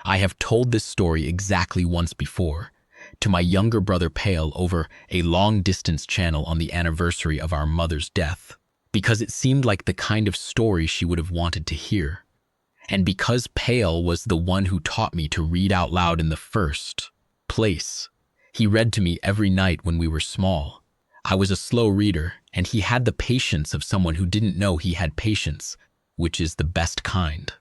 I have told this story exactly once before, to my younger brother Pale over a long-distance channel on the anniversary of our mother's death, because it seemed like the kind of story she would have wanted to hear. And because Pale was the one who taught me to read out loud in the first place. He read to me every night when we were small. I was a slow reader, and he had the patience of someone who didn't know he had patience, which is the best kind.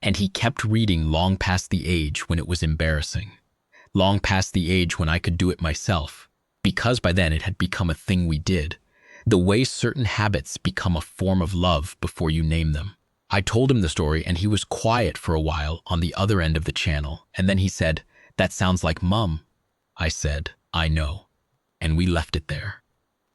And he kept reading long past the age when it was embarrassing, long past the age when I could do it myself, because by then it had become a thing we did, the way certain habits become a form of love before you name them. I told him the story, and he was quiet for a while on the other end of the channel, and then he said, "That sounds like Mum." I said, "I know." And we left it there.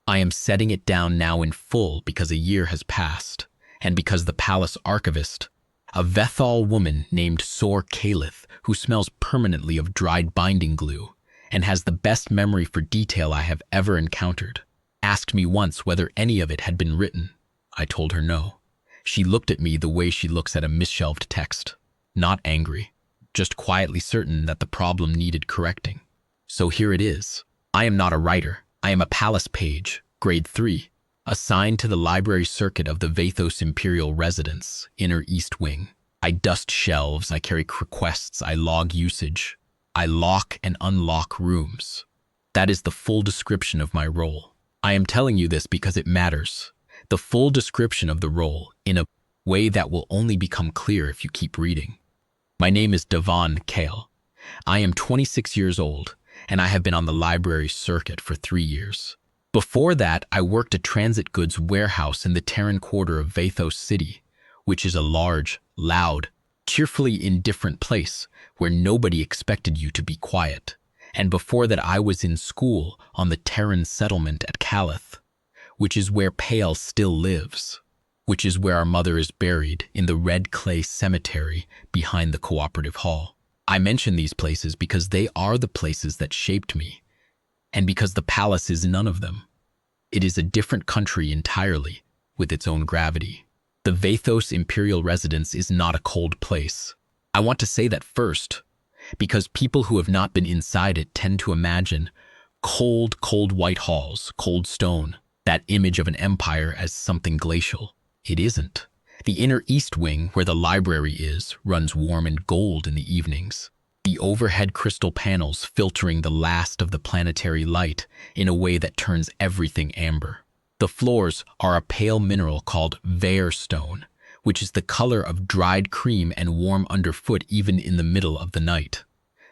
I am setting it down now in full because a year has passed, and because the palace archivist, a Vethal woman named Sor Calith, who smells permanently of dried binding glue and has the best memory for detail I have ever encountered, asked me once whether any of it had been written. I told her no. She looked at me the way she looks at a misshelved text, not angry, just quietly certain that the problem needed correcting. So here it is. I am not a writer. I am a palace page, grade 3, assigned to the library circuit of the Vathos Imperial Residence, Inner East Wing. I dust shelves, I carry requests, I log usage. I lock and unlock rooms. That is the full description of my role. I am telling you this because it matters. The full description of the role, in a way that will only become clear if you keep reading. My name is Devon Kale. I am 26 years old, and I have been on the library circuit for 3 years. Before that, I worked a transit goods warehouse in the Terran quarter of Vathos City, which is a large, loud, cheerfully indifferent place where nobody expected you to be quiet. And before that, I was in school on the Terran settlement at Calith, which is where Pale still lives, which is where our mother is buried in the red clay cemetery behind the cooperative hall. I mention these places because they are the places that shaped me, and because the palace is none of them. It is a different country entirely, with its own gravity. The Vathos Imperial Residence is not a cold place. I want to say that first, because people who have not been inside it tend to imagine cold, cold white halls, cold stone, that image of an empire as something glacial. It isn't. The inner east wing, where the library is, runs warm and gold in the evenings. The overhead crystal panels filtering the last of the planetary light in a way that turns everything amber. The floors are a pale mineral called Vair stone, which is the color of dried cream and warm underfoot even in the middle of the night.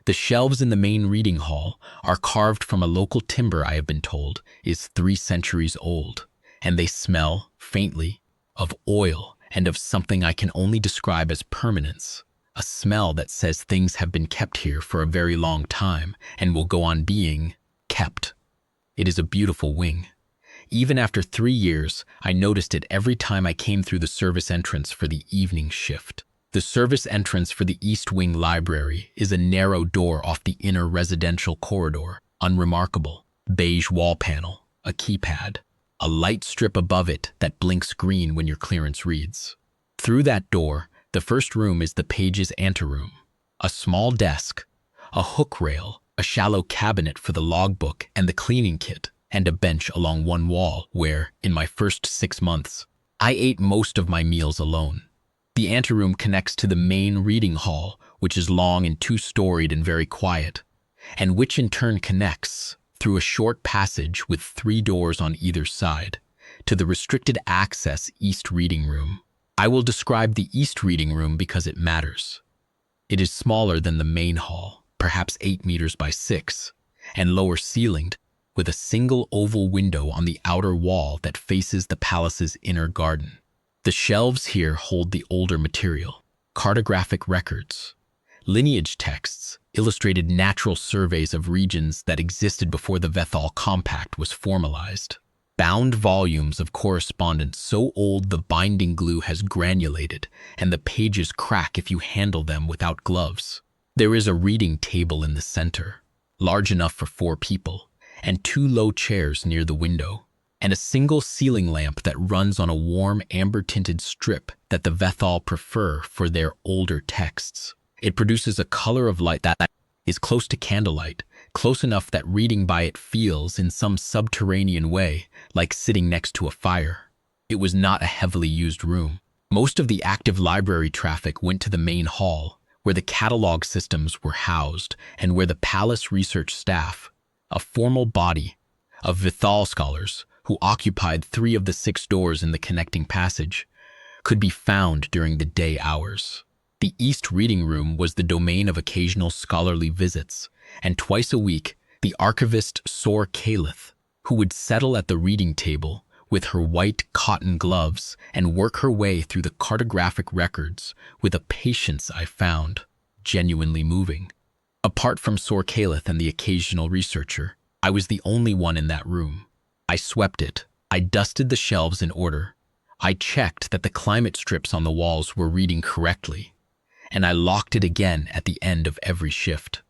The shelves in the main reading hall are carved from a local timber I have been told is 3 centuries old, and they smell, faintly, of oil and of something I can only describe as permanence, a smell that says things have been kept here for a very long time and will go on being kept. It is a beautiful wing. Even after 3 years, I noticed it every time I came through the service entrance for the evening shift. The service entrance for the East Wing Library is a narrow door off the inner residential corridor, unremarkable, beige wall panel, a keypad, a light strip above it that blinks green when your clearance reads. Through that door, the first room is the page's anteroom, a small desk, a hook rail, a shallow cabinet for the logbook and the cleaning kit, and a bench along one wall where, in my first 6 months, I ate most of my meals alone. The anteroom connects to the main reading hall, which is long and 2-storied and very quiet, and which in turn connects, through a short passage with 3 doors on either side, to the restricted access East Reading Room. I will describe the East Reading Room because it matters. It is smaller than the main hall, perhaps 8 meters by 6, and lower ceilinged, with a single oval window on the outer wall that faces the palace's inner garden. The shelves here hold the older material, cartographic records, lineage texts, illustrated natural surveys of regions that existed before the Vethal Compact was formalized, bound volumes of correspondence so old the binding glue has granulated and the pages crack if you handle them without gloves. There is a reading table in the center, large enough for 4 people, and 2 low chairs near the window, and a single ceiling lamp that runs on a warm amber-tinted strip that the Vethal prefer for their older texts. It produces a color of light that is close to candlelight, close enough that reading by it feels, in some subterranean way, like sitting next to a fire. It was not a heavily used room. Most of the active library traffic went to the main hall, where the catalog systems were housed and where the palace research staff, a formal body of withdrawn scholars who occupied 3 of the 6 doors in the connecting passage, could be found during the day hours. The East Reading Room was the domain of occasional scholarly visits, and twice a week, the archivist Sor Caliph, who would settle at the reading table with her white cotton gloves and work her way through the cartographic records with a patience I found genuinely moving. Apart from Sor Caliph and the occasional researcher, I was the only one in that room. I swept it. I dusted the shelves in order. I checked that the climate strips on the walls were reading correctly, and I locked it again at the end of every shift.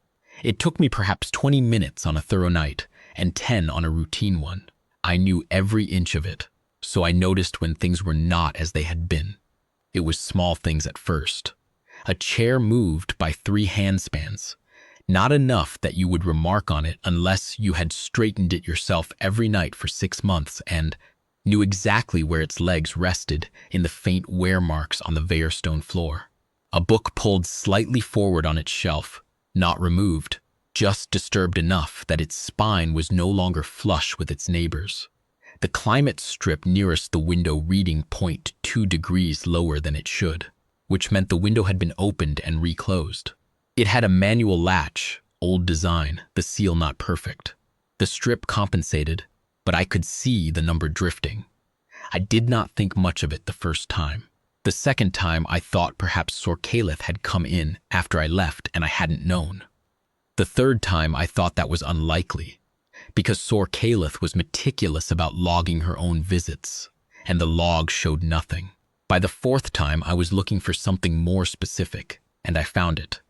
It took me perhaps 20 minutes on a thorough night and 10 on a routine one. I knew every inch of it, so I noticed when things were not as they had been. It was small things at first. A chair moved by 3 handspans, not enough that you would remark on it unless you had straightened it yourself every night for 6 months and knew exactly where its legs rested in the faint wear marks on the Veilstone floor. A book pulled slightly forward on its shelf, not removed, just disturbed enough that its spine was no longer flush with its neighbors. The climate strip nearest the window reading 0.2 degrees lower than it should, which meant the window had been opened and reclosed. It had a manual latch, old design, the seal not perfect. The strip compensated, but I could see the number drifting. I did not think much of it the first time. The second time I thought perhaps Sor Caliph had come in after I left and I hadn't known. The third time I thought that was unlikely, because Sor Caliph was meticulous about logging her own visits, and the log showed nothing. By the fourth time I was looking for something more specific, and I found it.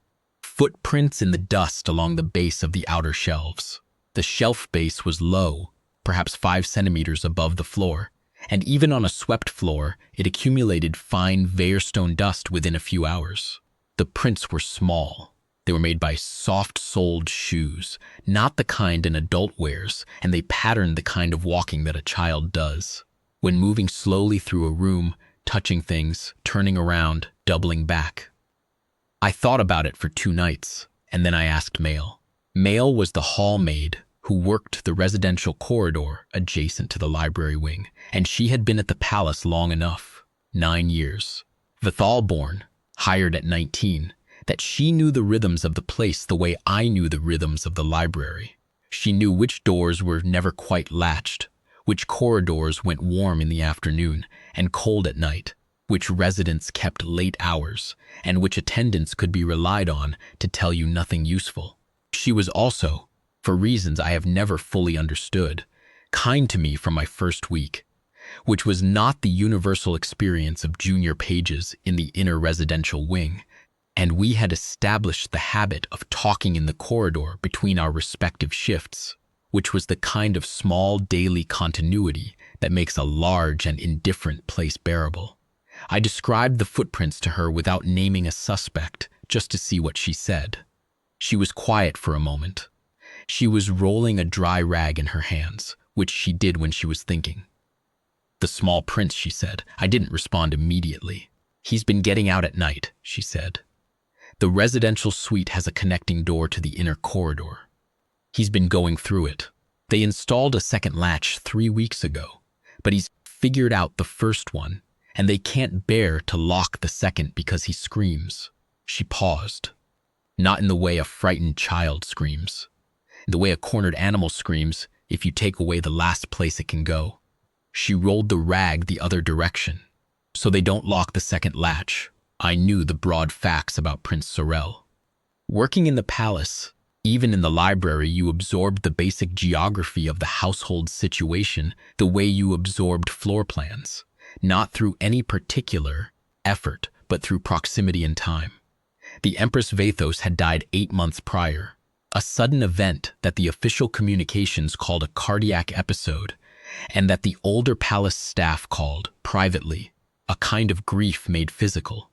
Footprints in the dust along the base of the outer shelves. The shelf base was low, perhaps 5 centimeters above the floor, and even on a swept floor, it accumulated fine Veilstone dust within a few hours. The prints were small. They were made by soft-soled shoes, not the kind an adult wears, and they patterned the kind of walking that a child does. When moving slowly through a room, touching things, turning around, doubling back. I thought about it for 2 nights, and then I asked Mail. Mail was the hall maid who worked the residential corridor adjacent to the library wing, and she had been at the palace long enough, 9 years. Withdrawn, hired at 19, that she knew the rhythms of the place the way I knew the rhythms of the library. She knew which doors were never quite latched, which corridors went warm in the afternoon and cold at night, which residents kept late hours, and which attendants could be relied on to tell you nothing useful. She was also, for reasons I have never fully understood, kind to me from my first week, which was not the universal experience of junior pages in the inner residential wing, and we had established the habit of talking in the corridor between our respective shifts, which was the kind of small daily continuity that makes a large and indifferent place bearable. I described the footprints to her without naming a suspect, just to see what she said. She was quiet for a moment. She was rolling a dry rag in her hands, which she did when she was thinking. "The small prince," she said. I didn't respond immediately. "He's been getting out at night," she said. "The residential suite has a connecting door to the inner corridor. He's been going through it. They installed a second latch 3 weeks ago, but he's figured out the first one, and they can't bear to lock the second because he screams." She paused. "Not in the way a frightened child screams. The way a cornered animal screams if you take away the last place it can go." She rolled the rag the other direction. "So they don't lock the second latch." I knew the broad facts about Prince Sorel. Working in the palace, even in the library, you absorbed the basic geography of the household situation the way you absorbed floor plans, not through any particular effort, but through proximity and time. The Empress Vathos had died 8 months prior, a sudden event that the official communications called a cardiac episode, and that the older palace staff called, privately, a kind of grief made physical.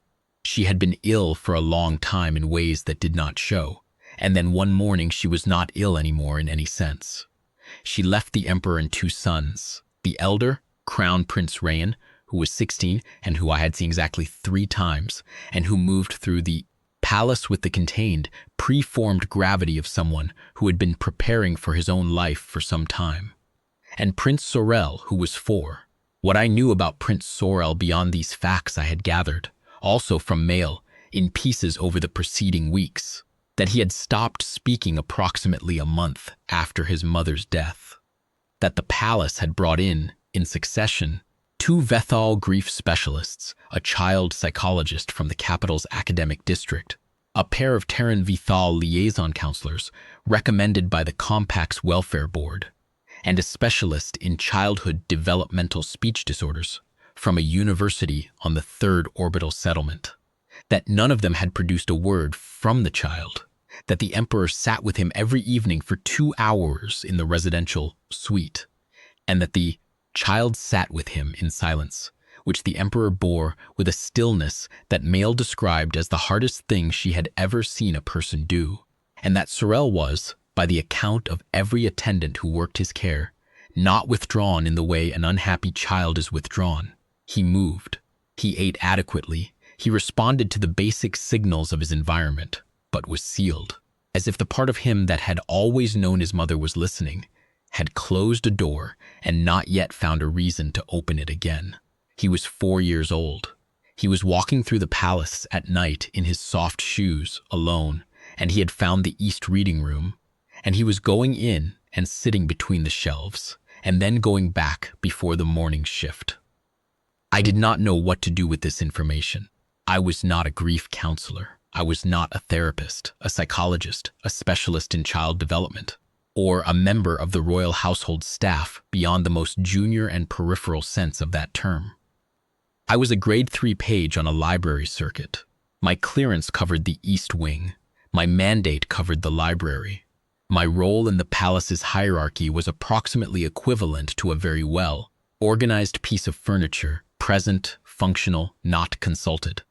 She had been ill for a long time in ways that did not show, and then one morning she was not ill anymore in any sense. She left the emperor and two sons. The elder, Crown Prince Rayan, who was 16 and who I had seen exactly 3 times, and who moved through the palace with the contained, preformed gravity of someone who had been preparing for his own life for some time. And Prince Sorel, who was 4. What I knew about Prince Sorel beyond these facts I had gathered, also from mail, in pieces over the preceding weeks, that he had stopped speaking approximately a month after his mother's death, that the palace had brought in succession, 2 Vethal grief specialists, a child psychologist from the capital's academic district, a pair of Terran Vethal liaison counselors recommended by the Compact's welfare board, and a specialist in childhood developmental speech disorders from a university on the 3rd orbital settlement, that none of them had produced a word from the child, that the emperor sat with him every evening for 2 hours in the residential suite, and that the child sat with him in silence, which the emperor bore with a stillness that Mail described as the hardest thing she had ever seen a person do, and that Sorel was, by the account of every attendant who worked his care, not withdrawn in the way an unhappy child is withdrawn. He moved. He ate adequately. He responded to the basic signals of his environment, but was sealed, as if the part of him that had always known his mother was listening, had closed a door and not yet found a reason to open it again. He was 4 years old. He was walking through the palace at night in his soft shoes, alone, and he had found the East reading room, and he was going in and sitting between the shelves, and then going back before the morning shift. I did not know what to do with this information. I was not a grief counselor. I was not a therapist, a psychologist, a specialist in child development, or a member of the royal household staff beyond the most junior and peripheral sense of that term. I was a grade 3 page on a library circuit. My clearance covered the East Wing. My mandate covered the library. My role in the palace's hierarchy was approximately equivalent to a very well-organized piece of furniture, present, functional, not consulted.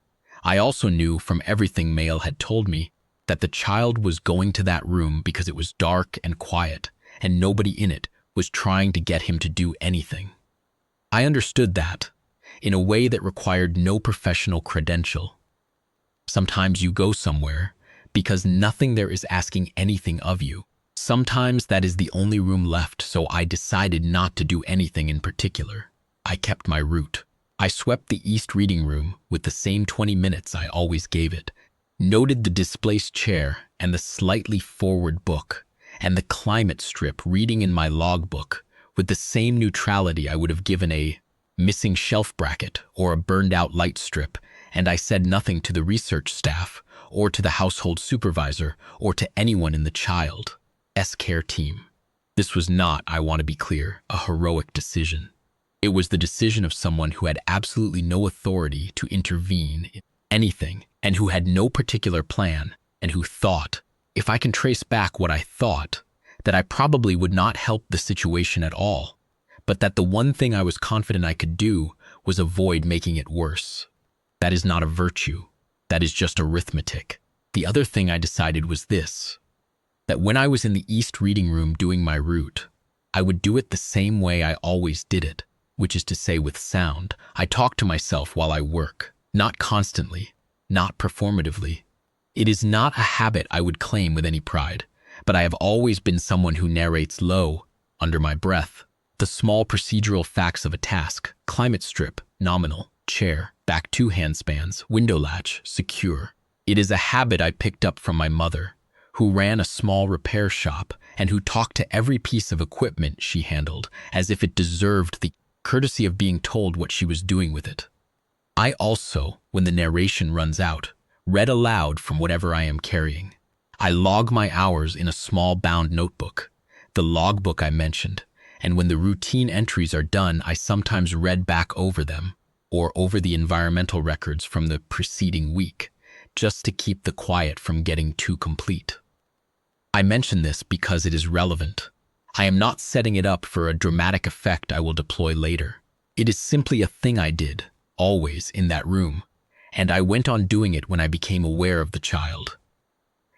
I also knew from everything Mail had told me that the child was going to that room because it was dark and quiet, and nobody in it was trying to get him to do anything. I understood that, in a way that required no professional credential. Sometimes you go somewhere because nothing there is asking anything of you. Sometimes that is the only room left, so I decided not to do anything in particular. I kept my route. I swept the East reading room with the same 20 minutes I always gave it, noted the displaced chair and the slightly forward book, and the climate strip reading in my logbook with the same neutrality I would have given a missing shelf bracket or a burned-out light strip, and I said nothing to the research staff or to the household supervisor or to anyone in the child's care team. This was not, I want to be clear, a heroic decision. It was the decision of someone who had absolutely no authority to intervene in anything and who had no particular plan and who thought, if I can trace back what I thought, that I probably would not help the situation at all, but that the one thing I was confident I could do was avoid making it worse. That is not a virtue. That is just arithmetic. The other thing I decided was this, that when I was in the East reading room doing my route, I would do it the same way I always did it, which is to say with sound. I talk to myself while I work, not constantly, not performatively. It is not a habit I would claim with any pride, but I have always been someone who narrates low, under my breath, the small procedural facts of a task: climate strip, nominal, chair, back 2 handspans, window latch, secure. It is a habit I picked up from my mother, who ran a small repair shop and who talked to every piece of equipment she handled as if it deserved the courtesy of being told what she was doing with it. I also, when the narration runs out, read aloud from whatever I am carrying. I log my hours in a small bound notebook, the logbook I mentioned, and when the routine entries are done, I sometimes read back over them, or over the environmental records from the preceding week, just to keep the quiet from getting too complete. I mention this because it is relevant. I am not setting it up for a dramatic effect I will deploy later. It is simply a thing I did, always in that room, and I went on doing it when I became aware of the child.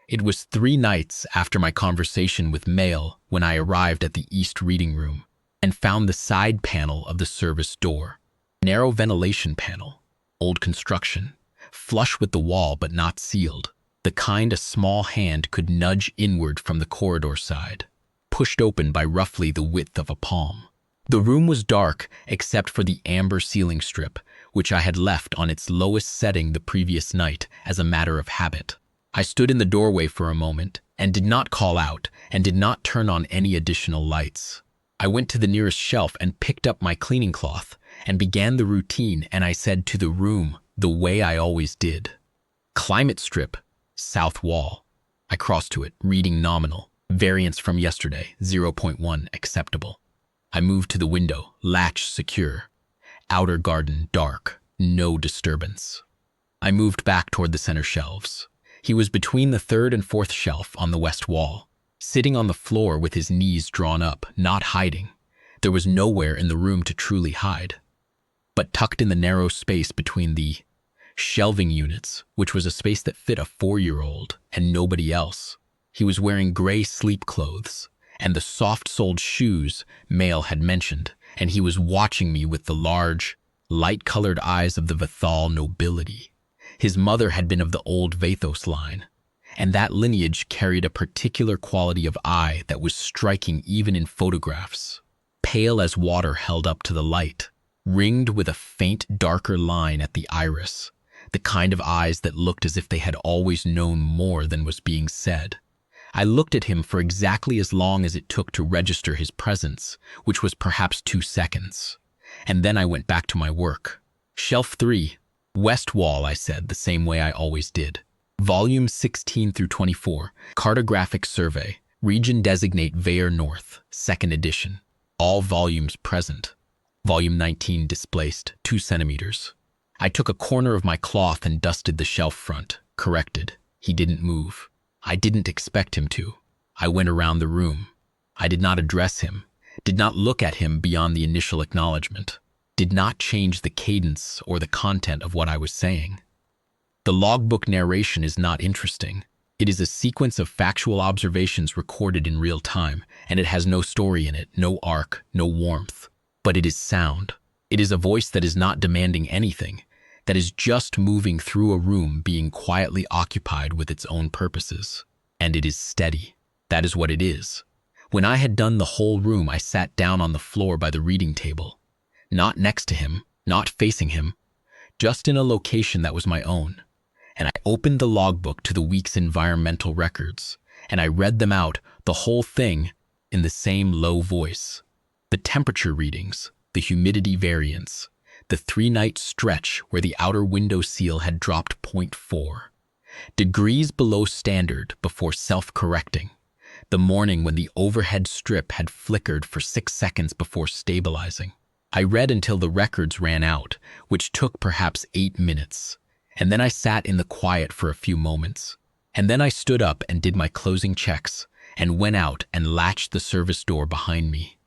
It was 3 nights after my conversation with Mail when I arrived at the East Reading Room and found the side panel of the service door. Narrow ventilation panel, old construction, flush with the wall but not sealed, the kind a small hand could nudge inward from the corridor side, pushed open by roughly the width of a palm. The room was dark except for the amber ceiling strip, which I had left on its lowest setting the previous night as a matter of habit. I stood in the doorway for a moment and did not call out and did not turn on any additional lights. I went to the nearest shelf and picked up my cleaning cloth and began the routine, and I said to the room the way I always did. Climate strip, south wall. I crossed to it, reading nominal. Variance from yesterday, 0.1 acceptable. I moved to the window, latch secure. Outer garden dark, no disturbance. I moved back toward the center shelves. He was between the 3rd and 4th shelf on the west wall, sitting on the floor with his knees drawn up, not hiding. There was nowhere in the room to truly hide. But tucked in the narrow space between the shelving units, which was a space that fit a 4-year-old and nobody else, he was wearing gray sleep clothes and the soft-soled shoes Mail had mentioned, and he was watching me with the large, light-colored eyes of the Vithal nobility. His mother had been of the old Vathos line, and that lineage carried a particular quality of eye that was striking even in photographs. Pale as water held up to the light, ringed with a faint darker line at the iris, the kind of eyes that looked as if they had always known more than was being said. I looked at him for exactly as long as it took to register his presence, which was perhaps 2 seconds. And then I went back to my work. Shelf 3, west wall, I said, the same way I always did. Volume 16 through 24, Cartographic Survey, Region Designate Vair North, 2nd edition. All volumes present. Volume 19 displaced, 2 centimeters. I took a corner of my cloth and dusted the shelf front, corrected. He didn't move. I didn't expect him to. I went around the room. I did not address him, did not look at him beyond the initial acknowledgement, did not change the cadence or the content of what I was saying. The logbook narration is not interesting. It is a sequence of factual observations recorded in real time, and it has no story in it, no arc, no warmth. But it is sound. It is a voice that is not demanding anything, that is just moving through a room being quietly occupied with its own purposes. And it is steady. That is what it is. When I had done the whole room, I sat down on the floor by the reading table. Not next to him, not facing him, just in a location that was my own. And I opened the logbook to the week's environmental records, and I read them out, the whole thing, in the same low voice. The temperature readings, the humidity variance, the 3-night stretch where the outer window seal had dropped 0.4, degrees below standard before self-correcting, the morning when the overhead strip had flickered for 6 seconds before stabilizing. I read until the records ran out, which took perhaps 8 minutes, and then I sat in the quiet for a few moments, and then I stood up and did my closing checks and went out and latched the service door behind me.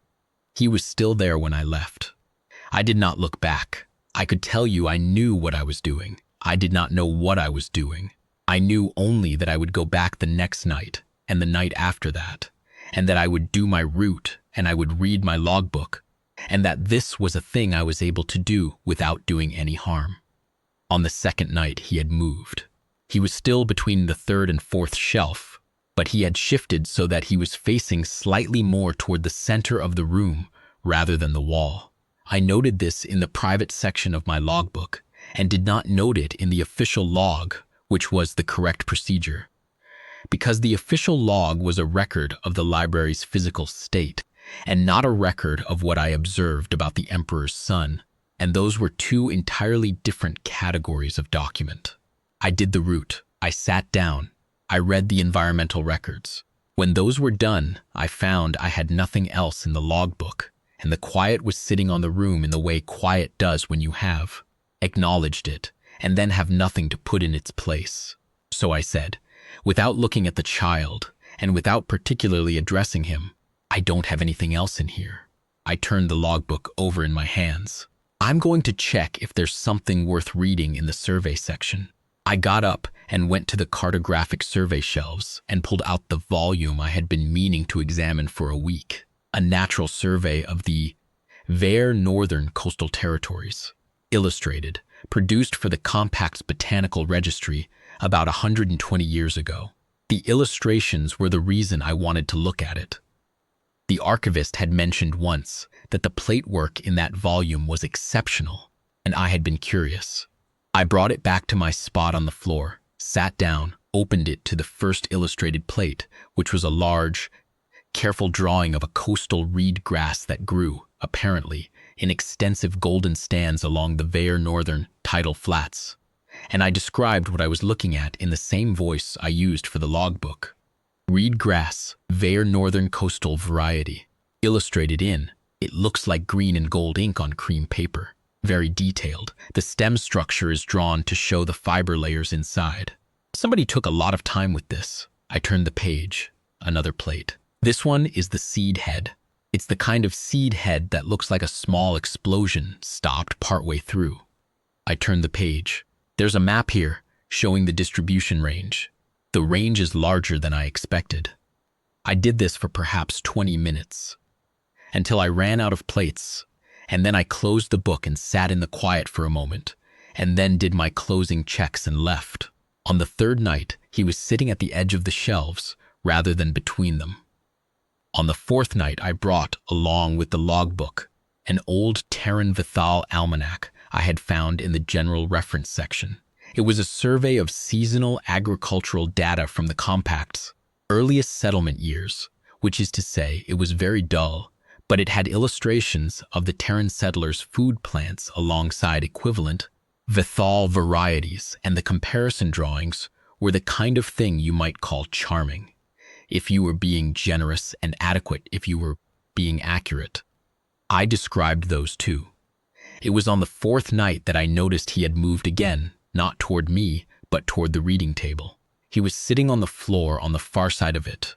He was still there when I left. I did not look back. I could tell you I knew what I was doing. I did not know what I was doing. I knew only that I would go back the next night and the night after that, and that I would do my route and I would read my logbook, and that this was a thing I was able to do without doing any harm. On the 2nd night, he had moved. He was still between the 3rd and 4th shelf, but he had shifted so that he was facing slightly more toward the center of the room rather than the wall. I noted this in the private section of my logbook and did not note it in the official log, which was the correct procedure. Because the official log was a record of the library's physical state and not a record of what I observed about the emperor's son, and those were 2 entirely different categories of document. I did the route. I sat down. I read the environmental records. When those were done, I found I had nothing else in the logbook, and the quiet was sitting on the room in the way quiet does when you have acknowledged it and then have nothing to put in its place. So I said, without looking at the child and without particularly addressing him, I don't have anything else in here. I turned the logbook over in my hands. I'm going to check if there's something worth reading in the survey section. I got up and went to the cartographic survey shelves and pulled out the volume I had been meaning to examine for a week, a natural survey of the Very Northern Coastal Territories, illustrated, produced for the Compact's Botanical Registry about 120 years ago. The illustrations were the reason I wanted to look at it. The archivist had mentioned once that the plate work in that volume was exceptional, and I had been curious. I brought it back to my spot on the floor, sat down, opened it to the first illustrated plate, which was a large, careful drawing of a coastal reed grass that grew, apparently, in extensive golden stands along the Very Northern tidal flats, and I described what I was looking at in the same voice I used for the logbook. Reed grass, Very Northern coastal variety. Illustrated in, it looks like green and gold ink on cream paper. Very detailed. The stem structure is drawn to show the fiber layers inside. Somebody took a lot of time with this. I turned the page. Another plate. This one is the seed head. It's the kind of seed head that looks like a small explosion stopped partway through. I turned the page. There's a map here showing the distribution range. The range is larger than I expected. I did this for perhaps 20 minutes, until I ran out of plates, and then I closed the book and sat in the quiet for a moment, and then did my closing checks and left. On the third night, he was sitting at the edge of the shelves rather than between them. On the fourth night, I brought, along with the logbook, an old Terran Vithal almanac I had found in the general reference section. It was a survey of seasonal agricultural data from the Compact's earliest settlement years, which is to say it was very dull, but it had illustrations of the Terran settlers' food plants alongside equivalent Vithal varieties, and the comparison drawings were the kind of thing you might call charming, if you were being generous, and adequate if you were being accurate. I described those too. It was on the fourth night that I noticed he had moved again, not toward me, but toward the reading table. He was sitting on the floor on the far side of it.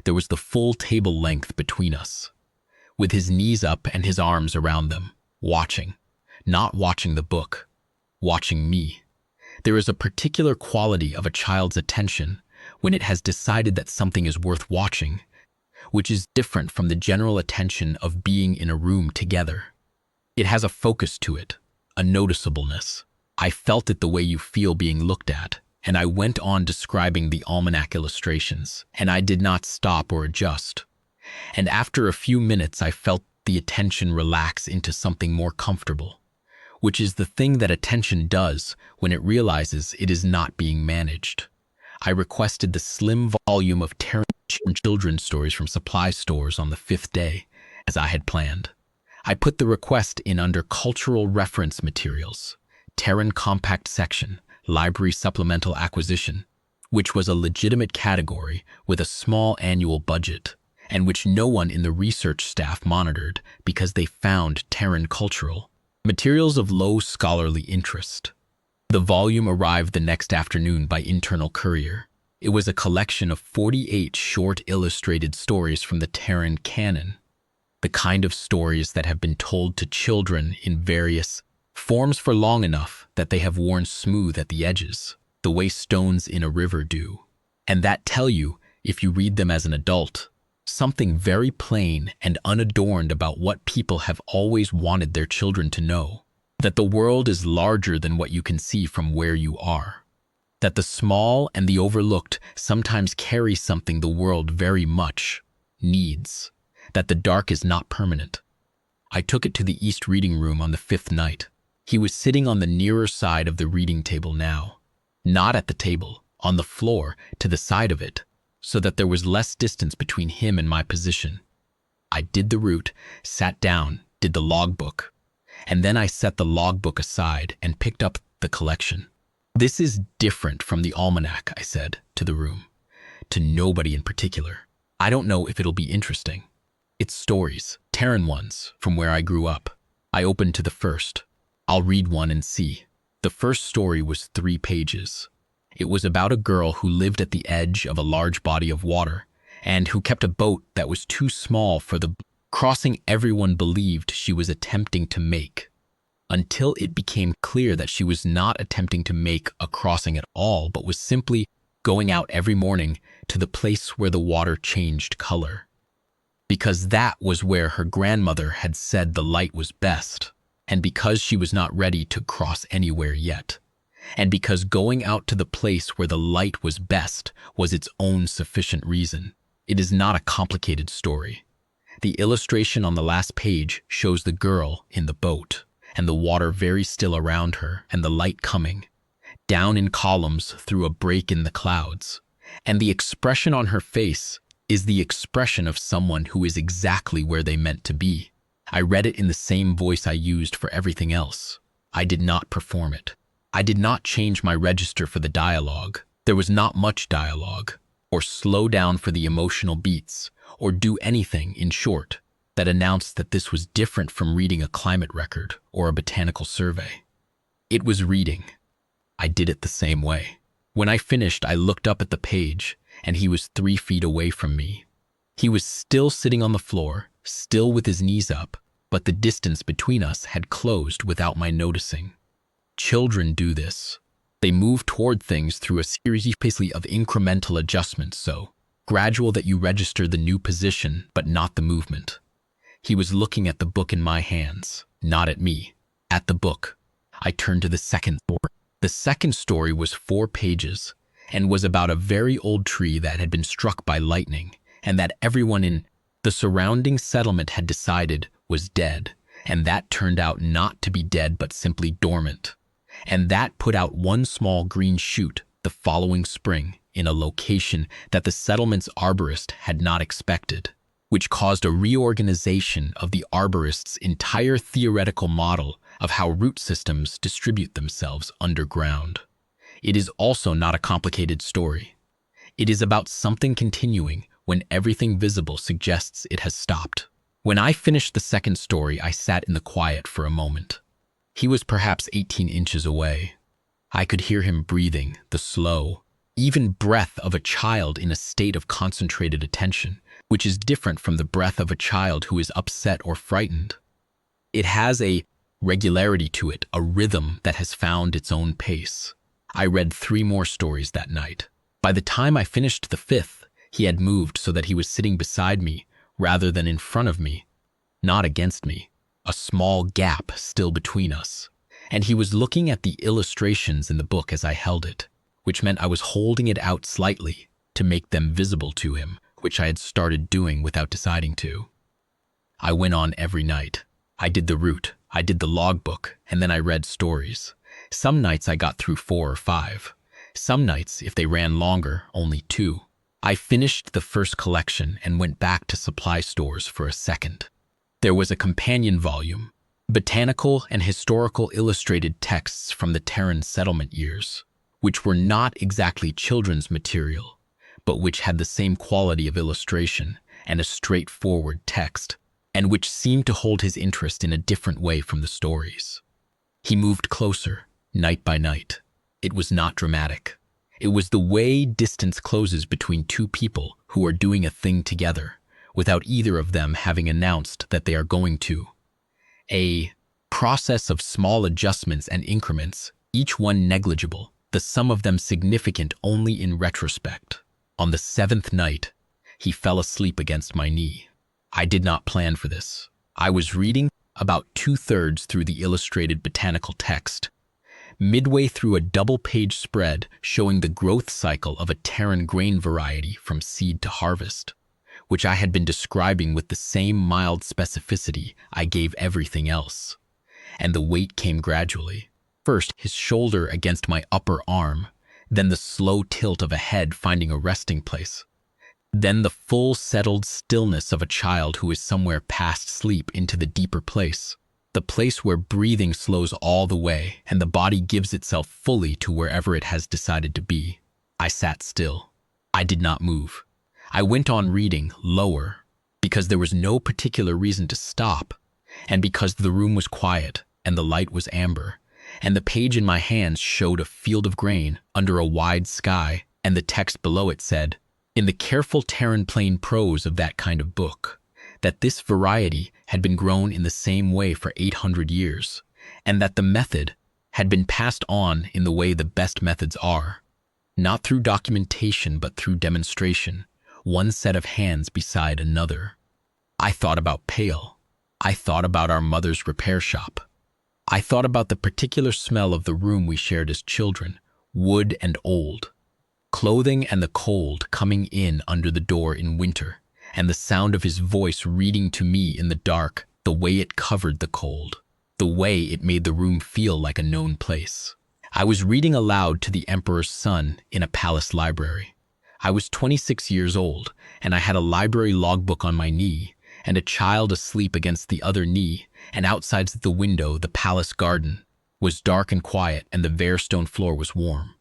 There was the full table length between us, with his knees up and his arms around them, watching. Not watching the book, watching me. There is a particular quality of a child's attention when it has decided that something is worth watching, which is different from the general attention of being in a room together. It has a focus to it, a noticeableness. I felt it the way you feel being looked at, and I went on describing the almanac illustrations, and I did not stop or adjust. And after a few minutes, I felt the attention relax into something more comfortable, which is the thing that attention does when it realizes it is not being managed. I requested the slim volume of Terran children's stories from supply stores on the fifth day, as I had planned. I put the request in under Cultural Reference Materials, Terran Compact Section, Library Supplemental Acquisition, which was a legitimate category with a small annual budget, and which no one in the research staff monitored because they found Terran cultural materials of low scholarly interest. The volume arrived the next afternoon by internal courier. It was a collection of 48 short illustrated stories from the Terran canon, the kind of stories that have been told to children in various forms for long enough that they have worn smooth at the edges, the way stones in a river do, and that tell you, if you read them as an adult, something very plain and unadorned about what people have always wanted their children to know, that the world is larger than what you can see from where you are, that the small and the overlooked sometimes carry something the world very much needs, that the dark is not permanent. I took it to the East reading room on the fifth night. He was sitting on the nearer side of the reading table now, not at the table, on the floor, to the side of it, so that there was less distance between him and my position. I did the route, sat down, did the logbook, and then I set the logbook aside and picked up the collection. This is different from the almanac, I said to the room, to nobody in particular. I don't know if it'll be interesting. It's stories, Terran ones, from where I grew up. I opened to the first. I'll read one and see. The first story was 3 pages. It was about a girl who lived at the edge of a large body of water and who kept a boat that was too small for the crossing everyone believed she was attempting to make. until it became clear that she was not attempting to make a crossing at all, but was simply going out every morning to the place where the water changed color. Because that was where her grandmother had said the light was best, and because she was not ready to cross anywhere yet, and because going out to the place where the light was best was its own sufficient reason. It is not a complicated story. The illustration on the last page shows the girl in the boat, and the water very still around her, and the light coming down in columns through a break in the clouds. And the expression on her face is the expression of someone who is exactly where they meant to be. I read it in the same voice I used for everything else. I did not perform it. I did not change my register for the dialogue. There was not much dialogue, or slow down for the emotional beats, or do anything, in short, that announced that this was different from reading a climate record or a botanical survey. It was reading. I did it the same way. When I finished, I looked up at the page, and he was 3 feet away from me. He was still sitting on the floor, still with his knees up, but the distance between us had closed without my noticing. Children do this. They move toward things through a series basically of incremental adjustments, so gradual that you register the new position, but not the movement. He was looking at the book in my hands, not at me, at the book. I turned to the second story. The second story was 4 pages and was about a very old tree that had been struck by lightning and that everyone in the surrounding settlement had decided was dead, and that turned out not to be dead but simply dormant. And that put out one small green shoot the following spring in a location that the settlement's arborist had not expected, which caused a reorganization of the arborist's entire theoretical model of how root systems distribute themselves underground. It is also not a complicated story. It is about something continuing when everything visible suggests it has stopped. When I finished the second story, I sat in the quiet for a moment. He was perhaps 18 inches away. I could hear him breathing, the slow, even breath of a child in a state of concentrated attention, which is different from the breath of a child who is upset or frightened. It has a regularity to it, a rhythm that has found its own pace. I read 3 more stories that night. By the time I finished the 5th, he had moved so that he was sitting beside me rather than in front of me, not against me, a small gap still between us. And he was looking at the illustrations in the book as I held it, which meant I was holding it out slightly to make them visible to him, which I had started doing without deciding to. I went on every night. I did the route, I did the logbook, and then I read stories. Some nights I got through 4 or 5. Some nights, if they ran longer, only 2. I finished the first collection and went back to supply stores for a second. There was a companion volume, botanical and historical illustrated texts from the Terran settlement years, which were not exactly children's material, but which had the same quality of illustration and a straightforward text, and which seemed to hold his interest in a different way from the stories. He moved closer, night by night. It was not dramatic. It was the way distance closes between 2 people who are doing a thing together, without either of them having announced that they are going to. A process of small adjustments and increments, each one negligible, the sum of them significant only in retrospect. On the 7th night, he fell asleep against my knee. I did not plan for this. I was reading about 2/3 through the illustrated botanical text, midway through a double-page spread showing the growth cycle of a Terran grain variety from seed to harvest, which I had been describing with the same mild specificity I gave everything else. And the weight came gradually. First, his shoulder against my upper arm, then the slow tilt of a head finding a resting place, then the full settled stillness of a child who is somewhere past sleep into the deeper place, the place where breathing slows all the way and the body gives itself fully to wherever it has decided to be. I sat still. I did not move. I went on reading, lower, because there was no particular reason to stop, and because the room was quiet and the light was amber, and the page in my hands showed a field of grain under a wide sky, and the text below it said, in the careful Terran plain prose of that kind of book, that this variety had been grown in the same way for 800 years, and that the method had been passed on in the way the best methods are, not through documentation but through demonstration, one set of hands beside another. I thought about Pale. I thought about our mother's repair shop. I thought about the particular smell of the room we shared as children, wood and old, clothing and the cold coming in under the door in winter, and the sound of his voice reading to me in the dark, the way it covered the cold, the way it made the room feel like a known place. I was reading aloud to the emperor's son in a palace library. I was 26 years old, and I had a library logbook on my knee, and a child asleep against the other knee, and outside the window the palace garden was dark and quiet, and the bare stone floor was warm.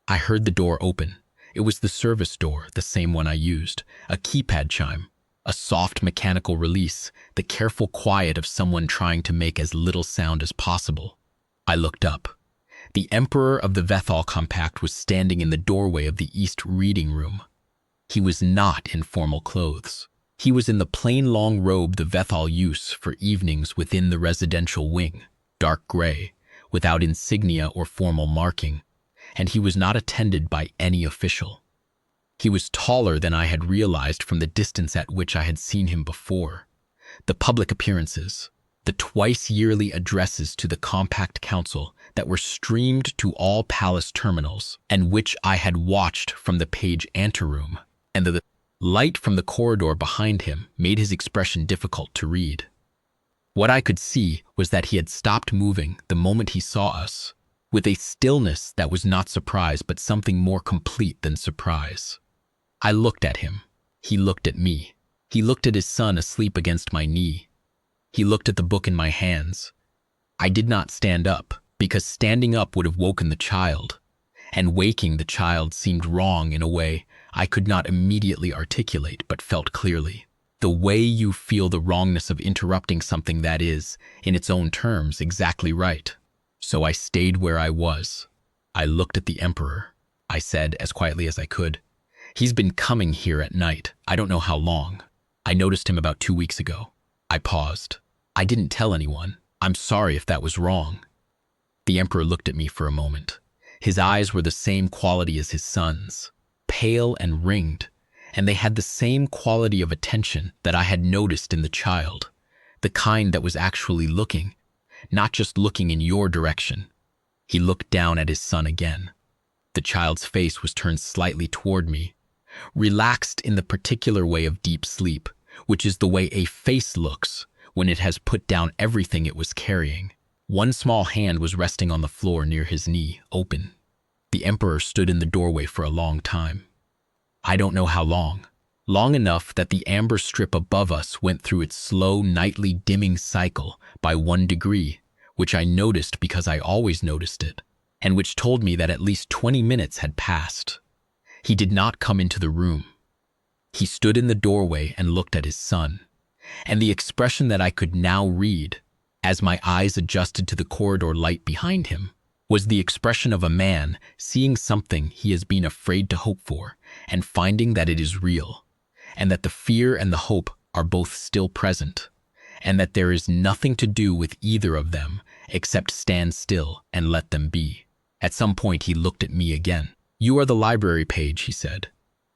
I heard the door open. It was the service door, the same one I used, a keypad chime, a soft mechanical release, the careful quiet of someone trying to make as little sound as possible. I looked up. The Emperor of the Vethal Compact was standing in the doorway of the East reading room. He was not in formal clothes. He was in the plain long robe the Vethal use for evenings within the residential wing, dark gray, without insignia or formal marking, and he was not attended by any official. He was taller than I had realized from the distance at which I had seen him before. The public appearances, the twice-yearly addresses to the Compact Council that were streamed to all palace terminals and which I had watched from the page anteroom, and the light from the corridor behind him made his expression difficult to read. What I could see was that he had stopped moving the moment he saw us, with a stillness that was not surprise but something more complete than surprise. I looked at him. He looked at me. He looked at his son asleep against my knee. He looked at the book in my hands. I did not stand up, because standing up would have woken the child, and waking the child seemed wrong in a way I could not immediately articulate but felt clearly. The way you feel the wrongness of interrupting something that is, in its own terms, exactly right. So I stayed where I was. I looked at the Emperor. I said, as quietly as I could, "He's been coming here at night. I don't know how long. I noticed him about 2 weeks ago." I paused. "I didn't tell anyone. I'm sorry if that was wrong." The Emperor looked at me for a moment. His eyes were the same quality as his son's, pale and ringed, and they had the same quality of attention that I had noticed in the child, the kind that was actually looking, not just looking in your direction. He looked down at his son again. The child's face was turned slightly toward me, relaxed in the particular way of deep sleep, which is the way a face looks when it has put down everything it was carrying. One small hand was resting on the floor near his knee, open. The Emperor stood in the doorway for a long time. I don't know how long. Long enough that the amber strip above us went through its slow, nightly dimming cycle by 1 degree, which I noticed because I always noticed it, and which told me that at least 20 minutes had passed. He did not come into the room. He stood in the doorway and looked at his son, and the expression that I could now read, as my eyes adjusted to the corridor light behind him, was the expression of a man seeing something he has been afraid to hope for and finding that it is real, and that the fear and the hope are both still present, and that there is nothing to do with either of them except stand still and let them be. At some point he looked at me again. "You are the library page," he said.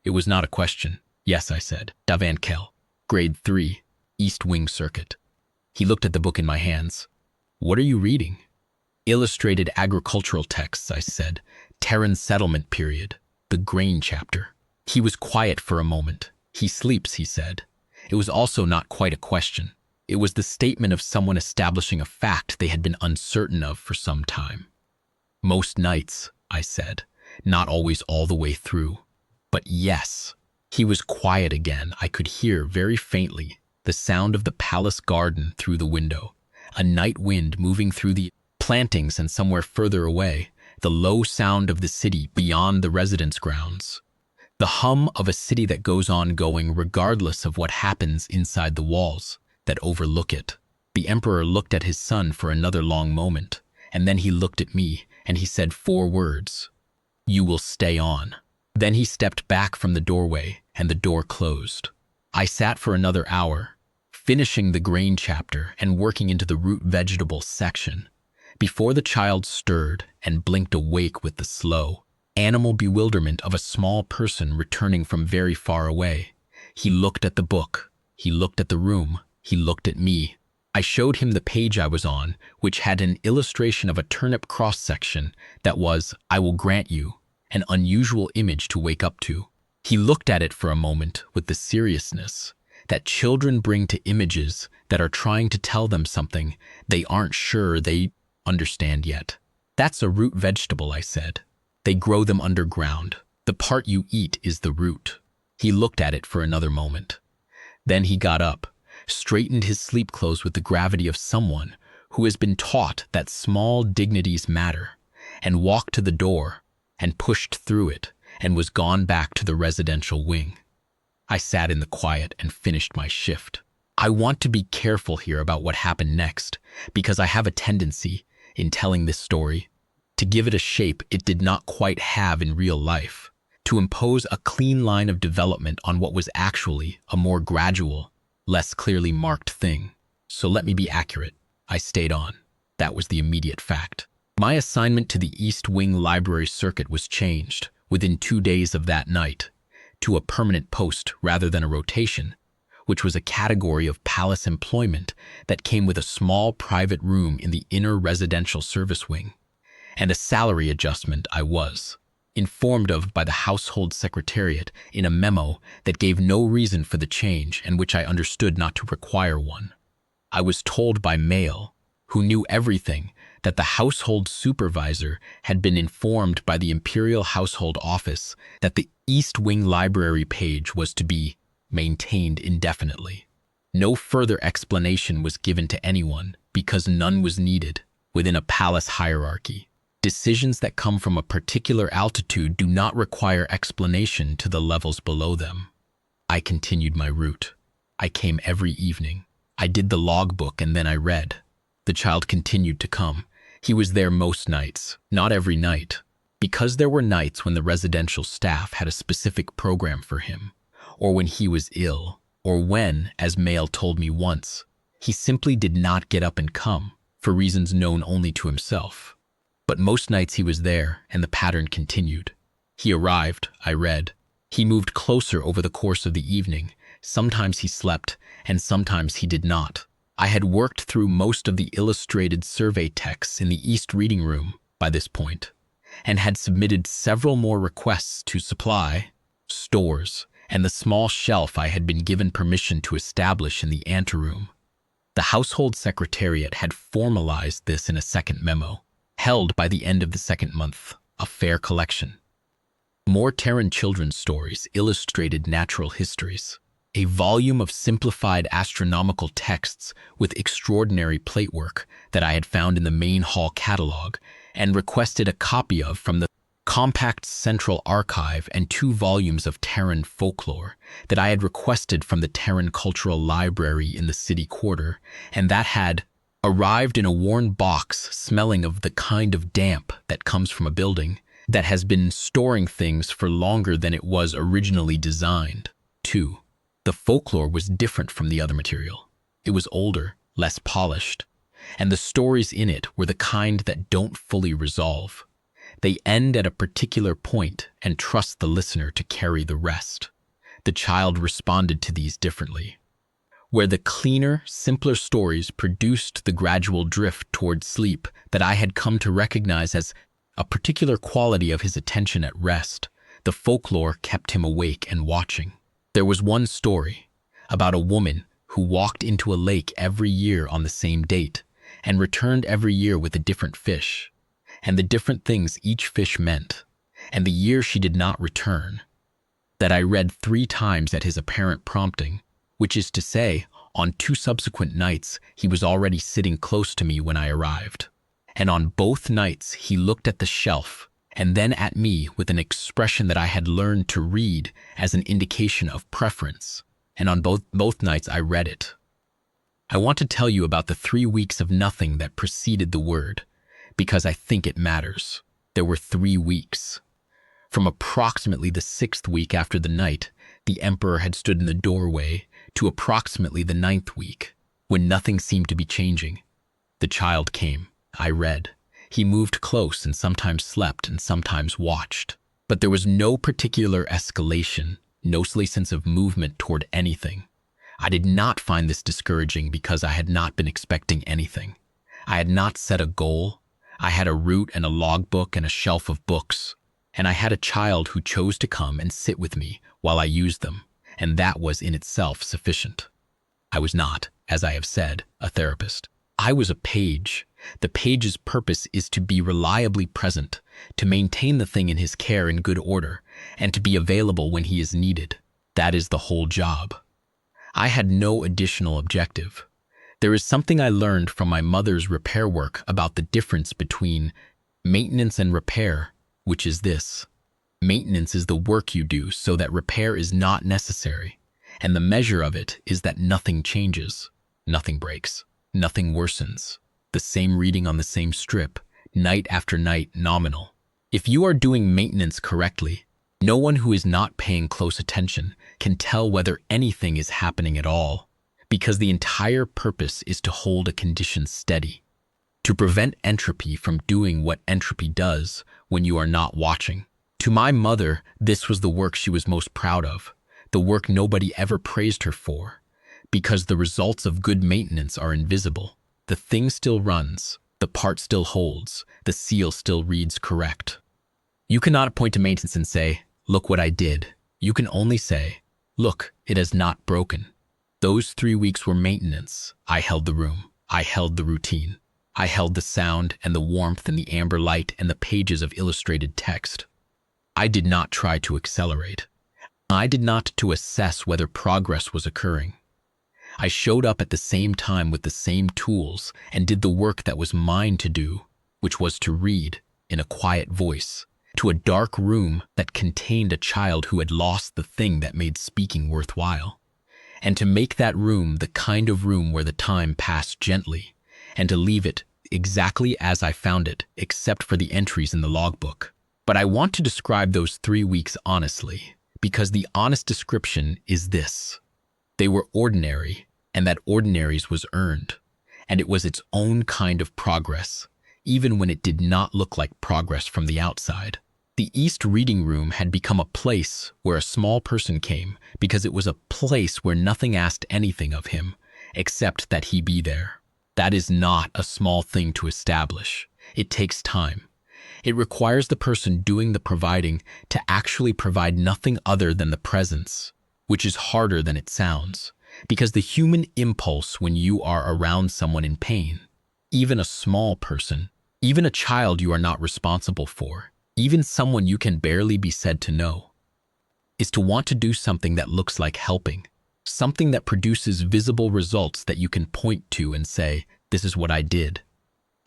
It was not a question. "Yes," I said. "Davan Kel, grade 3, East Wing Circuit." He looked at the book in my hands. "What are you reading?" "Illustrated agricultural texts," I said. "Terran settlement period, the grain chapter." He was quiet for a moment. "He sleeps," he said. It was also not quite a question. It was the statement of someone establishing a fact they had been uncertain of for some time. "Most nights," I said. "Not always all the way through. But yes." He was quiet again. I could hear, very faintly, the sound of the palace garden through the window, a night wind moving through the plantings, and somewhere further away, the low sound of the city beyond the residence grounds. The hum of a city that goes on going regardless of what happens inside the walls that overlook it. The Emperor looked at his son for another long moment, and then he looked at me, and he said 4 words. "You will stay on." Then he stepped back from the doorway, and the door closed. I sat for another hour, finishing the grain chapter and working into the root vegetables section. Before the child stirred and blinked awake with the slow, animal bewilderment of a small person returning from very far away, he looked at the book, he looked at the room, he looked at me. I showed him the page I was on, which had an illustration of a turnip cross-section that was, I will grant you, an unusual image to wake up to. He looked at it for a moment with the seriousness that children bring to images that are trying to tell them something they aren't sure they understand yet. That's a root vegetable, I said. They grow them underground. The part you eat is the root. He looked at it for another moment. Then he got up, straightened his sleep clothes with the gravity of someone who has been taught that small dignities matter, and walked to the door and pushed through it and was gone back to the residential wing. I sat in the quiet and finished my shift. I want to be careful here about what happened next, because I have a tendency, in telling this story, to give it a shape it did not quite have in real life, to impose a clean line of development on what was actually a more gradual, less clearly marked thing. So let me be accurate. I stayed on. That was the immediate fact. My assignment to the East Wing Library Circuit was changed, within 2 days of that night, to a permanent post rather than a rotation, which was a category of palace employment that came with a small private room in the inner residential service wing, and a salary adjustment I was informed of by the household secretariat in a memo that gave no reason for the change and which I understood not to require one. I was told by mail, who knew everything, that the household supervisor had been informed by the Imperial Household Office that the East Wing Library page was to be maintained indefinitely. No further explanation was given to anyone because none was needed within a palace hierarchy. Decisions that come from a particular altitude do not require explanation to the levels below them. I continued my route. I came every evening. I did the logbook and then I read. The child continued to come. He was there most nights, not every night, because there were nights when the residential staff had a specific program for him, or when he was ill, or when, as Mail told me once, he simply did not get up and come, for reasons known only to himself. But most nights he was there, and the pattern continued. He arrived, I read. He moved closer over the course of the evening. Sometimes he slept, and sometimes he did not. I had worked through most of the illustrated survey texts in the East Reading Room by this point, and had submitted several more requests to supply, stores, and the small shelf I had been given permission to establish in the anteroom. The household secretariat had formalized this in a second memo, held by the end of the second month, a fair collection. More Terran children's stories, illustrated natural histories, a volume of simplified astronomical texts with extraordinary platework that I had found in the main hall catalog and requested a copy of from the compact central archive, and 2 volumes of Terran folklore that I had requested from the Terran Cultural Library in the city quarter, and that had arrived in a worn box smelling of the kind of damp that comes from a building that has been storing things for longer than it was originally designed. 2. The folklore was different from the other material. It was older, less polished, and the stories in it were the kind that don't fully resolve. They end at a particular point and trust the listener to carry the rest. The child responded to these differently. Where the cleaner, simpler stories produced the gradual drift toward sleep that I had come to recognize as a particular quality of his attention at rest, the folklore kept him awake and watching. There was one story about a woman who walked into a lake every year on the same date and returned every year with a different fish, and the different things each fish meant, and the year she did not return, that I read 3 times at his apparent prompting, which is to say, on 2 subsequent nights he was already sitting close to me when I arrived, and on both nights he looked at the shelf and then at me with an expression that I had learned to read as an indication of preference, and on both nights I read it. I want to tell you about the 3 weeks of nothing that preceded the word, because I think it matters. There were 3 weeks. From approximately the 6th week after the night the Emperor had stood in the doorway to approximately the 9th week, when nothing seemed to be changing. The child came. I read. He moved close and sometimes slept and sometimes watched. But there was no particular escalation, no sense of movement toward anything. I did not find this discouraging because I had not been expecting anything. I had not set a goal. I had a route and a logbook and a shelf of books. And I had a child who chose to come and sit with me while I used them, and that was in itself sufficient. I was not, as I have said, a therapist. I was a page. The page's purpose is to be reliably present, to maintain the thing in his care in good order, and to be available when he is needed. That is the whole job. I had no additional objective. There is something I learned from my mother's repair work about the difference between maintenance and repair, which is this. Maintenance is the work you do so that repair is not necessary, and the measure of it is that nothing changes, nothing breaks, nothing worsens. The same reading on the same strip, night after night, nominal. If you are doing maintenance correctly, no one who is not paying close attention can tell whether anything is happening at all, because the entire purpose is to hold a condition steady, to prevent entropy from doing what entropy does when you are not watching. To my mother, this was the work she was most proud of, the work nobody ever praised her for, because the results of good maintenance are invisible. The thing still runs, the part still holds, the seal still reads correct. You cannot point to maintenance and say, "Look what I did." You can only say, "Look, it has not broken." Those 3 weeks were maintenance. I held the room. I held the routine. I held the sound and the warmth and the amber light and the pages of illustrated text. I did not try to accelerate. I did not to assess whether progress was occurring. I showed up at the same time with the same tools and did the work that was mine to do, which was to read, in a quiet voice, to a dark room that contained a child who had lost the thing that made speaking worthwhile, and to make that room the kind of room where the time passed gently, and to leave it exactly as I found it, except for the entries in the logbook. But I want to describe those 3 weeks honestly, because the honest description is this. They were ordinary, and that ordinaries was earned, and it was its own kind of progress, even when it did not look like progress from the outside. The East Reading Room had become a place where a small person came because it was a place where nothing asked anything of him except that he be there. That is not a small thing to establish. It takes time. It requires the person doing the providing to actually provide nothing other than the presence, which is harder than it sounds, because the human impulse when you are around someone in pain, even a small person, even a child you are not responsible for, even someone you can barely be said to know, is to want to do something that looks like helping, something that produces visible results that you can point to and say, "This is what I did."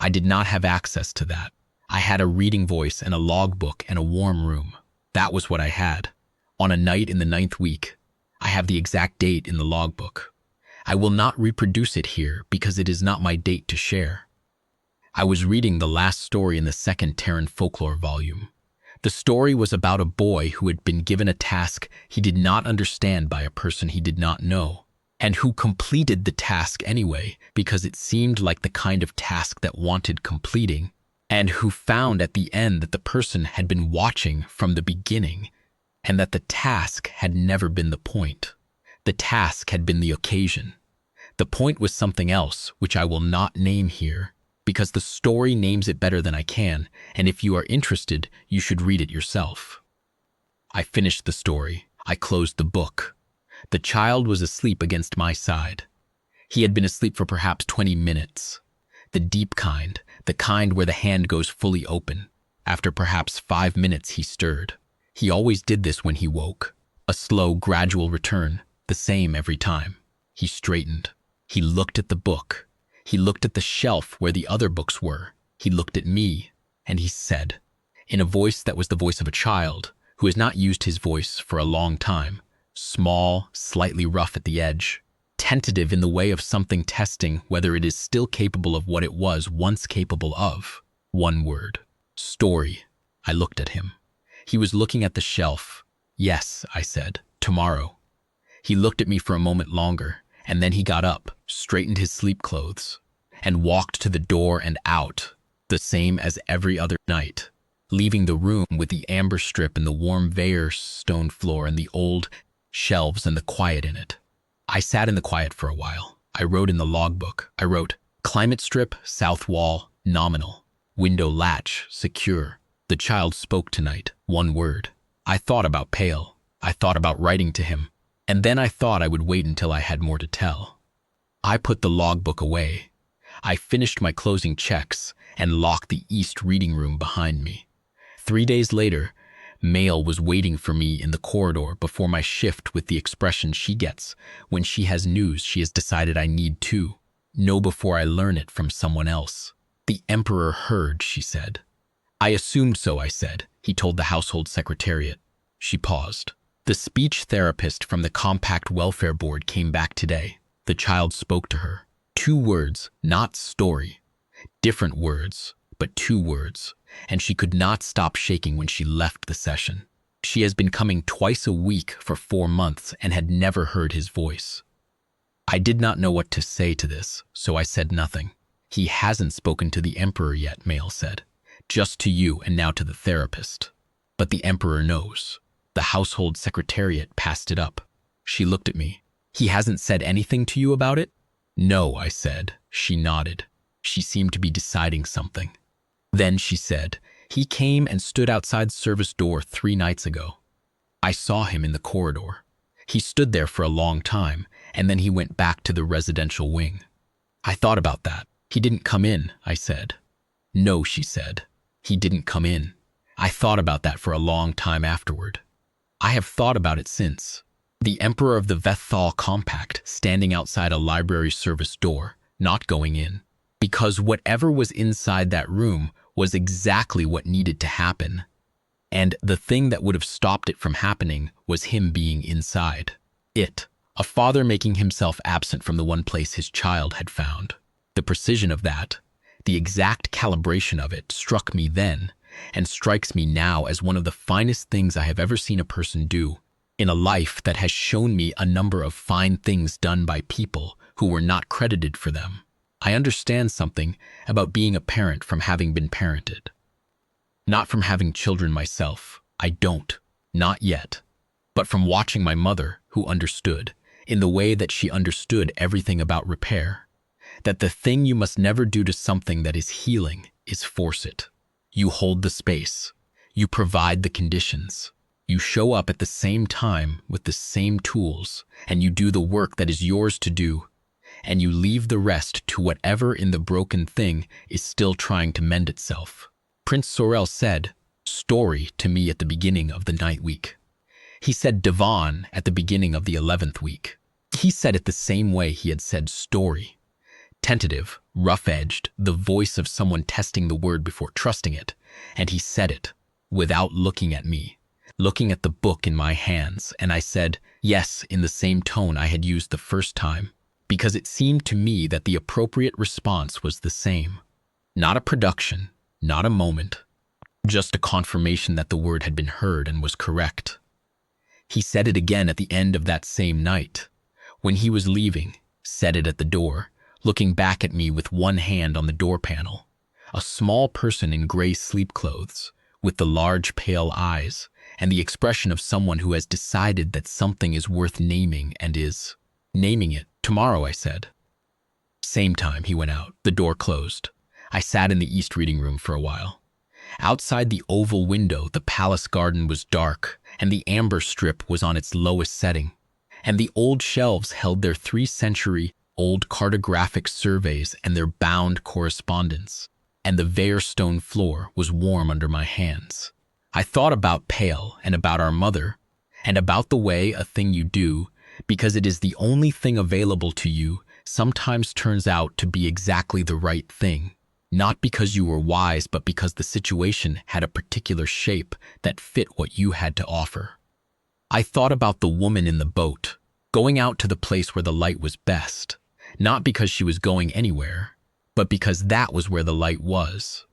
I did not have access to that. I had a reading voice and a logbook and a warm room. That was what I had. On a night in the 9th week, I have the exact date in the logbook. I will not reproduce it here because it is not my date to share. I was reading the last story in the 2nd Terran folklore volume. The story was about a boy who had been given a task he did not understand by a person he did not know, and who completed the task anyway because it seemed like the kind of task that wanted completing, and who found at the end that the person had been watching from the beginning and that the task had never been the point. The task had been the occasion. The point was something else, which I will not name here, because the story names it better than I can, and if you are interested, you should read it yourself. I finished the story. I closed the book. The child was asleep against my side. He had been asleep for perhaps 20 minutes. The deep kind, the kind where the hand goes fully open. After perhaps 5 minutes, he stirred. He always did this when he woke. A slow, gradual return, the same every time. He straightened. He looked at the book. He looked at the shelf where the other books were. He looked at me, and he said, in a voice that was the voice of a child who has not used his voice for a long time, small, slightly rough at the edge, tentative in the way of something testing whether it is still capable of what it was once capable of. One word. Story. I looked at him. He was looking at the shelf. "Yes," I said, "tomorrow." He looked at me for a moment longer, and then he got up, straightened his sleep clothes, and walked to the door and out, the same as every other night, leaving the room with the amber strip and the warm Veyer stone floor and the old shelves and the quiet in it. I sat in the quiet for a while. I wrote in the logbook. I wrote, climate strip, south wall, nominal. Window latch, secure. The child spoke tonight, one word. I thought about Pale. I thought about writing to him. And then I thought I would wait until I had more to tell. I put the logbook away. I finished my closing checks and locked the East reading room behind me. 3 days later, Mail was waiting for me in the corridor before my shift with the expression she gets when she has news she has decided I need to know before I learn it from someone else. The Emperor heard, she said. I assumed so, I said. He told the household secretariat. She paused. The speech therapist from the Compact Welfare Board came back today. The child spoke to her. 2 words, not story. Different words, but 2 words. And she could not stop shaking when she left the session. She has been coming twice a week for 4 months and had never heard his voice. I did not know what to say to this, so I said nothing. He hasn't spoken to the Emperor yet, Mail said. Just to you and now to the therapist. But the Emperor knows. The household secretariat passed it up. She looked at me. He hasn't said anything to you about it? No, I said. She nodded. She seemed to be deciding something. Then she said, he came and stood outside service door 3 nights ago. I saw him in the corridor. He stood there for a long time, and then he went back to the residential wing. I thought about that. He didn't come in, I said. No, she said. He didn't come in. I thought about that for a long time afterward. I have thought about it since. The Emperor of the Vethal Compact standing outside a library service door, not going in. Because whatever was inside that room was exactly what needed to happen. And the thing that would have stopped it from happening was him being inside. It, a father making himself absent from the one place his child had found. The precision of that, the exact calibration of it struck me then and strikes me now as one of the finest things I have ever seen a person do in a life that has shown me a number of fine things done by people who were not credited for them. I understand something about being a parent from having been parented. Not from having children myself. I don't. Not yet. But from watching my mother, who understood, in the way that she understood everything about repair, that the thing you must never do to something that is healing is force it. You hold the space. You provide the conditions. You show up at the same time with the same tools, and you do the work that is yours to do, and you leave the rest to whatever in the broken thing is still trying to mend itself. Prince Sorel said, story to me at the beginning of the 9th week. He said divan at the beginning of the 11th week. He said it the same way he had said story. Tentative, rough-edged, the voice of someone testing the word before trusting it, and he said it, without looking at me, looking at the book in my hands, and I said, yes, in the same tone I had used the first time, because it seemed to me that the appropriate response was the same. Not a production, not a moment, just a confirmation that the word had been heard and was correct. He said it again at the end of that same night. When he was leaving, said it at the door, looking back at me with one hand on the door panel. A small person in gray sleep clothes, with the large pale eyes, and the expression of someone who has decided that something is worth naming and is naming it. Tomorrow, I said. Same time he went out. The door closed. I sat in the East reading room for a while. Outside the oval window, the palace garden was dark, and the amber strip was on its lowest setting, and the old shelves held their 3-century-old cartographic surveys and their bound correspondence, and the Veyer stone floor was warm under my hands. I thought about Pale and about our mother, and about the way a thing you do, because it is the only thing available to you, sometimes turns out to be exactly the right thing. Not because you were wise, but because the situation had a particular shape that fit what you had to offer. I thought about the woman in the boat, going out to the place where the light was best, not because she was going anywhere, but because that was where the light was.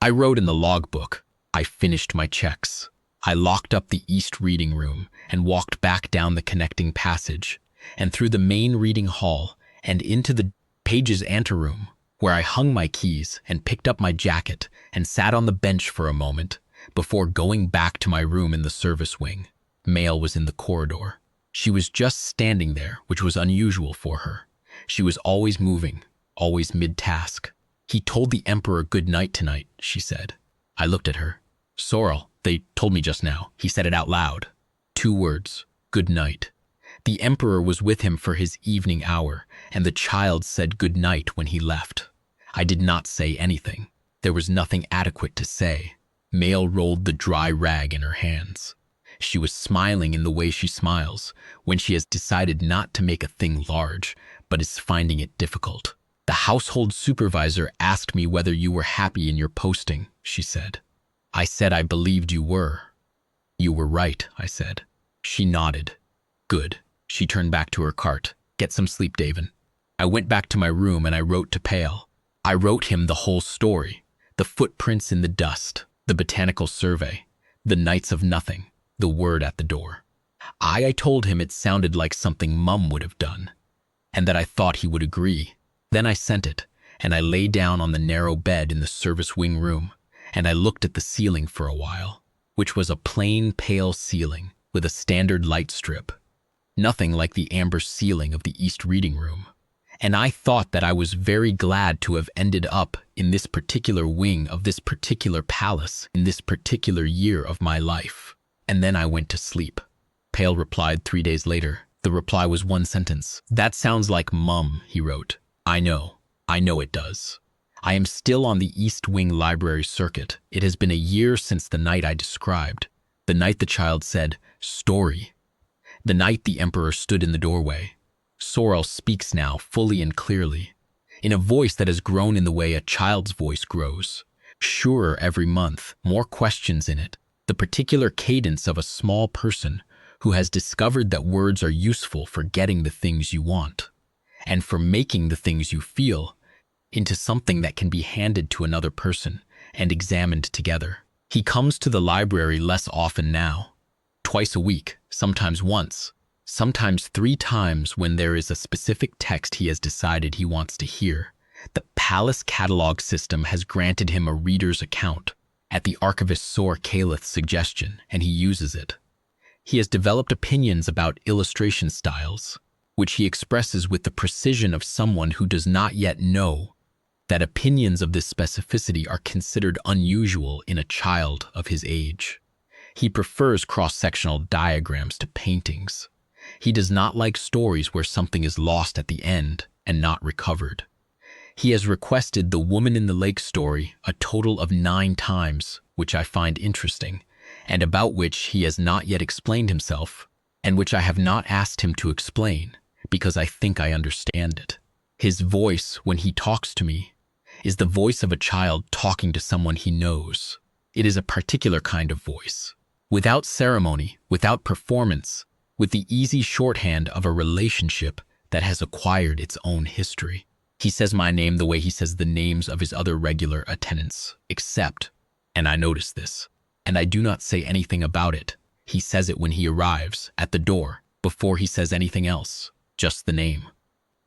I wrote in the logbook, I finished my checks. I locked up the East reading room and walked back down the connecting passage and through the main reading hall and into the pages anteroom, where I hung my keys and picked up my jacket and sat on the bench for a moment before going back to my room in the service wing. Mail was in the corridor. She was just standing there, which was unusual for her. She was always moving, always mid-task. "He told the Emperor good night tonight," she said. I looked at her. "Sorrel, they told me just now." He said it out loud. 2 words, good night. The Emperor was with him for his evening hour, and the child said good night when he left. I did not say anything. There was nothing adequate to say. Mail rolled the dry rag in her hands. She was smiling in the way she smiles when she has decided not to make a thing large, but is finding it difficult. "The household supervisor asked me whether you were happy in your posting," she said. I said I believed you were. "You were right," I said. She nodded. "Good." She turned back to her cart. "Get some sleep, Davin." I went back to my room and I wrote to Pale. I wrote him the whole story. The footprints in the dust, the botanical survey, the nights of nothing, the word at the door. I told him it sounded like something Mum would have done, and that I thought he would agree. Then I sent it, and I lay down on the narrow bed in the service wing room, and I looked at the ceiling for a while, which was a plain, pale ceiling with a standard light strip, nothing like the amber ceiling of the East Reading Room. And I thought that I was very glad to have ended up in this particular wing of this particular palace in this particular year of my life. And then I went to sleep. Pale replied 3 days later. The reply was 1 sentence. "That sounds like Mum," he wrote. I know it does. I am still on the East Wing library circuit. It has been a year since the night I described. The night the child said, "Story." The night the Emperor stood in the doorway. Sorrel speaks now, fully and clearly, in a voice that has grown in the way a child's voice grows, surer every month, more questions in it, the particular cadence of a small person who has discovered that words are useful for getting the things you want, and for making the things you feel into something that can be handed to another person and examined together. He comes to the library less often now, twice a week, sometimes once, sometimes 3 times when there is a specific text he has decided he wants to hear. The Palace Catalog system has granted him a reader's account at the archivist Sor Calith's suggestion, and he uses it. He has developed opinions about illustration styles, which he expresses with the precision of someone who does not yet know that opinions of this specificity are considered unusual in a child of his age. He prefers cross-sectional diagrams to paintings. He does not like stories where something is lost at the end and not recovered. He has requested the Woman in the Lake story a total of 9 times, which I find interesting, and about which he has not yet explained himself, and which I have not asked him to explain, because I think I understand it. His voice, when he talks to me, is the voice of a child talking to someone he knows. It is a particular kind of voice, without ceremony, without performance, with the easy shorthand of a relationship that has acquired its own history. He says my name the way he says the names of his other regular attendants, except, and I notice this, and I do not say anything about it, he says it when he arrives at the door, before he says anything else, just the name.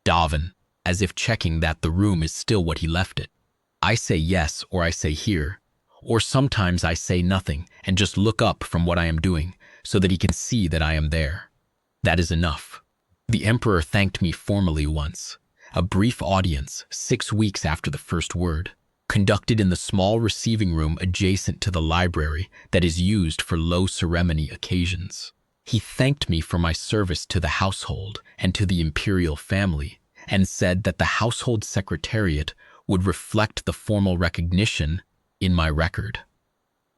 Davin, as if checking that the room is still what he left it. I say yes, or I say here, or sometimes I say nothing and just look up from what I am doing so that he can see that I am there. That is enough. The Emperor thanked me formally once, a brief audience 6 weeks after the first word, conducted in the small receiving room adjacent to the library that is used for low ceremony occasions. He thanked me for my service to the household and to the imperial family, and said that the household secretariat would reflect the formal recognition in my record.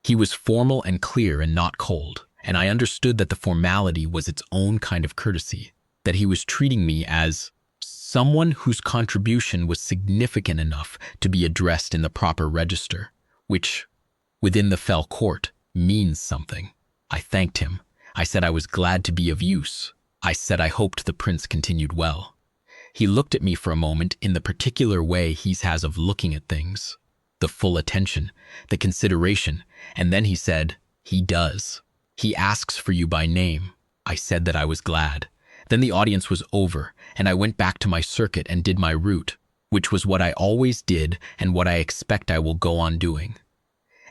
He was formal and clear and not cold, and I understood that the formality was its own kind of courtesy, that he was treating me as someone whose contribution was significant enough to be addressed in the proper register, which, within the fell court, means something. I thanked him. I said I was glad to be of use. I said I hoped the prince continued well. He looked at me for a moment in the particular way he has of looking at things, the full attention, the consideration, and then he said, "He does. He asks for you by name." I said that I was glad. Then the audience was over, and I went back to my circuit and did my route. which was what I always did and what I expect I will go on doing.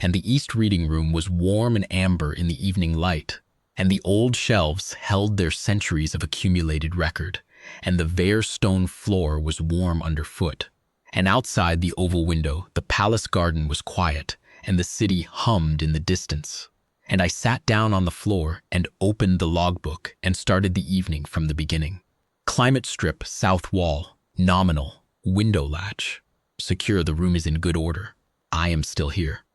And the East reading room was warm and amber in the evening light, and the old shelves held their centuries of accumulated record, and the bare stone floor was warm underfoot. And outside the oval window, the palace garden was quiet, and the city hummed in the distance. And I sat down on the floor and opened the logbook and started the evening from the beginning. Climate strip, south wall, nominal, window latch. Secure, the room is in good order. I am still here.